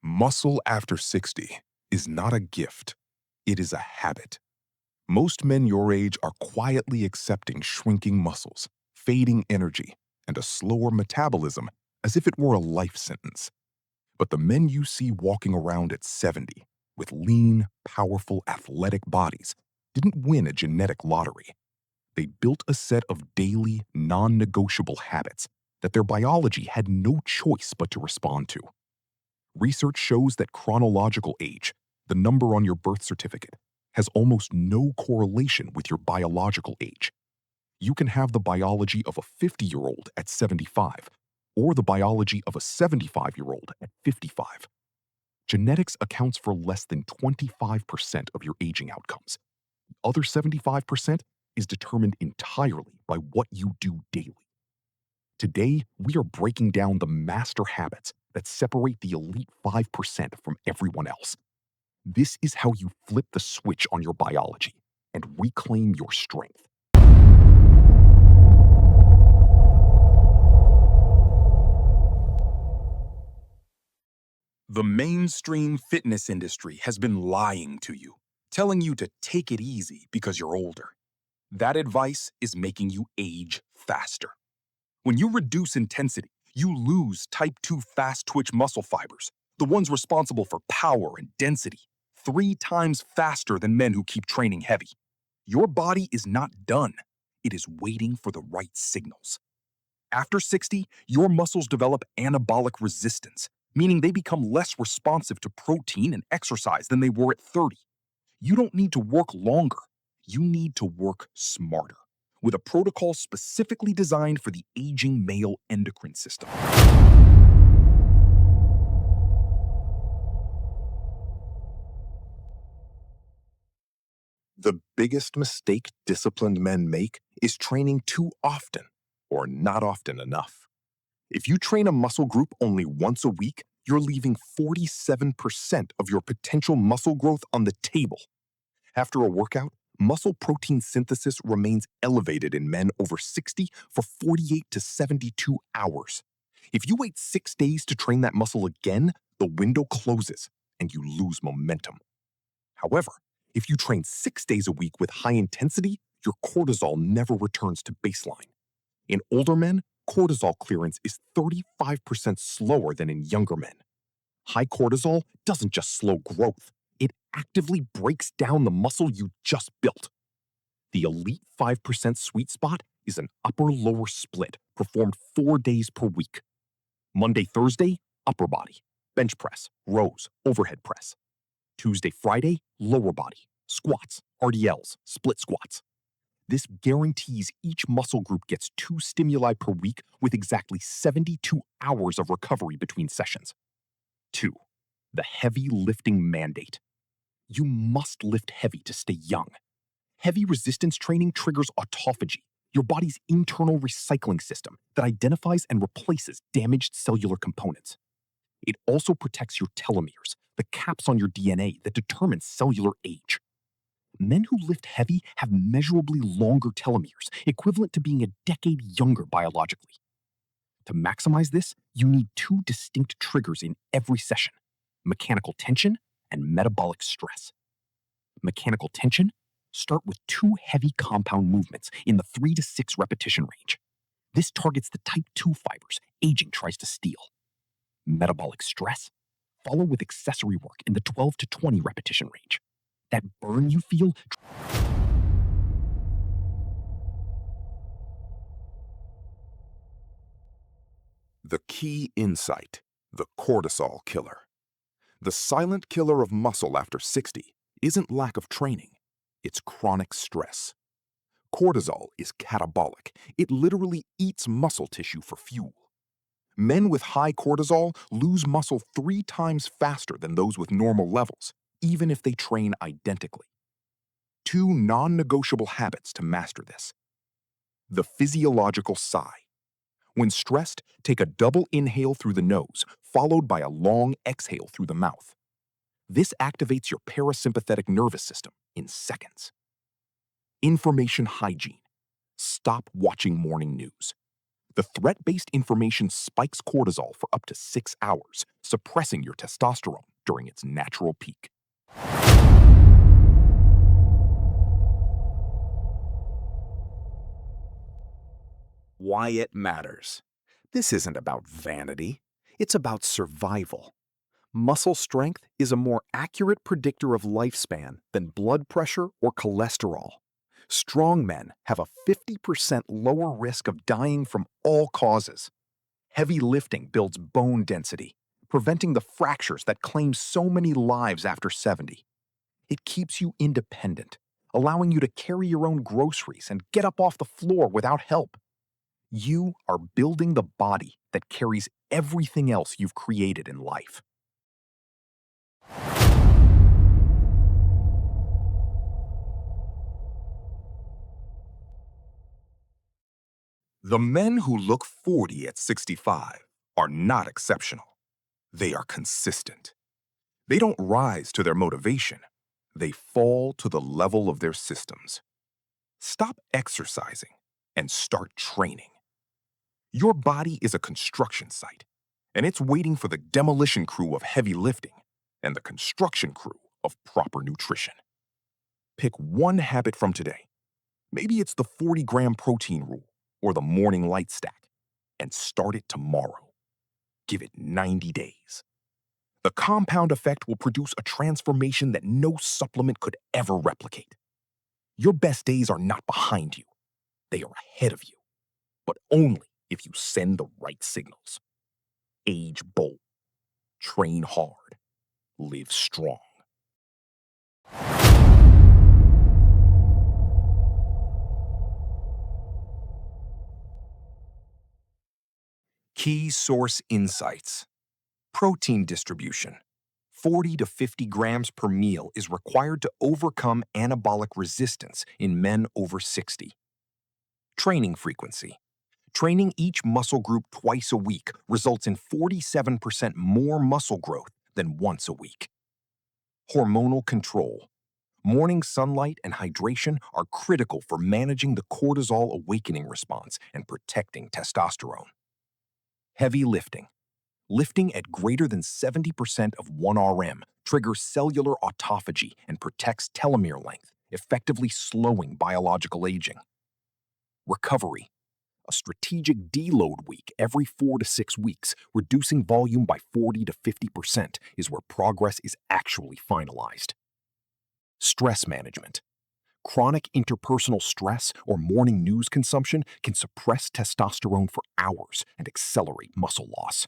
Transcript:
Muscle after 60 is not a gift, it is a habit. Most men your age are quietly accepting shrinking muscles, fading energy, and a slower metabolism as if it were a life sentence. But the men you see walking around at 70 with lean, powerful, athletic bodies didn't win a genetic lottery. They built a set of daily, non-negotiable habits that their biology had no choice but to respond to. Research shows that chronological age, the number on your birth certificate, has almost no correlation with your biological age. You can have the biology of a 50-year-old at 75, or the biology of a 75-year-old at 55. Genetics accounts for less than 25% of your aging outcomes. The other 75% is determined entirely by what you do daily. Today, we are breaking down the master habits that separate the elite 5% from everyone else. This is how you flip the switch on your biology and reclaim your strength. The mainstream fitness industry has been lying to you, telling you to take it easy because you're older. That advice is making you age faster. When you reduce intensity, you lose type 2 fast-twitch muscle fibers, the ones responsible for power and density, 3 times faster than men who keep training heavy. Your body is not done. It is waiting for the right signals. After 60, your muscles develop anabolic resistance, meaning they become less responsive to protein and exercise than they were at 30. You don't need to work longer. You need to work smarter, with a protocol specifically designed for the aging male endocrine system. The biggest mistake disciplined men make is training too often or not often enough. If you train a muscle group only once a week, you're leaving 47% of your potential muscle growth on the table. After a workout, muscle protein synthesis remains elevated in men over 60 for 48 to 72 hours. If you wait 6 days to train that muscle again, the window closes and you lose momentum. However, if you train 6 days a week with high intensity, your cortisol never returns to baseline. In older men, cortisol clearance is 35% slower than in younger men. High cortisol doesn't just slow growth, it actively breaks down the muscle you just built. The elite 5% sweet spot is an upper-lower split performed 4 days per week. Monday, Thursday, upper body, bench press, rows, overhead press. Tuesday, Friday, lower body, squats, RDLs, split squats. This guarantees each muscle group gets 2 stimuli per week with exactly 72 hours of recovery between sessions. 2. The heavy lifting mandate. You must lift heavy to stay young. Heavy resistance training triggers autophagy, your body's internal recycling system that identifies and replaces damaged cellular components. It also protects your telomeres, the caps on your DNA that determine cellular age. Men who lift heavy have measurably longer telomeres, equivalent to being a decade younger biologically. To maximize this, you need 2 distinct triggers in every session: mechanical tension and metabolic stress. Mechanical tension: start with 2 heavy compound movements in the 3 to 6 repetition range. This targets the type 2 fibers aging tries to steal. Metabolic stress: follow with accessory work in the 12 to 20 repetition range. That burn you feel. The key insight: the cortisol killer. The silent killer of muscle after 60 isn't lack of training, it's chronic stress. Cortisol is catabolic. It literally eats muscle tissue for fuel. Men with high cortisol lose muscle 3 times faster than those with normal levels, even if they train identically. 2 non-negotiable habits to master this. The physiological sigh. When stressed, take a double inhale through the nose, followed by a long exhale through the mouth. This activates your parasympathetic nervous system in seconds. Information hygiene. Stop watching morning news. The threat-based information spikes cortisol for up to 6 hours, suppressing your testosterone during its natural peak. Why it matters. This isn't about vanity, it's about survival. Muscle strength is a more accurate predictor of lifespan than blood pressure or cholesterol. Strong men have a 50% lower risk of dying from all causes. Heavy lifting builds bone density, preventing the fractures that claim so many lives after 70. It keeps you independent, allowing you to carry your own groceries and get up off the floor without help. You are building the body that carries everything else you've created in life. The men who look 40 at 65 are not exceptional. They are consistent. They don't rise to their motivation. They fall to the level of their systems. Stop exercising and start training. Your body is a construction site, and it's waiting for the demolition crew of heavy lifting and the construction crew of proper nutrition. Pick one habit from today. Maybe it's the 40-gram protein rule or the morning light stack, and start it tomorrow. Give it 90 days. The compound effect will produce a transformation that no supplement could ever replicate. Your best days are not behind you. They are ahead of you, but only if you send the right signals. Age bold, train hard, live strong. Key source insights. Protein distribution. 40 to 50 grams per meal is required to overcome anabolic resistance in men over 60. Training frequency. Training each muscle group twice a week results in 47% more muscle growth than once a week. Hormonal control. Morning sunlight and hydration are critical for managing the cortisol awakening response and protecting testosterone. Heavy lifting. Lifting at greater than 70% of 1 RM triggers cellular autophagy and protects telomere length, effectively slowing biological aging. Recovery. A strategic deload week every 4 to 6 weeks, reducing volume by 40 to 50%, is where progress is actually finalized. Stress management. Chronic interpersonal stress or morning news consumption can suppress testosterone for hours and accelerate muscle loss.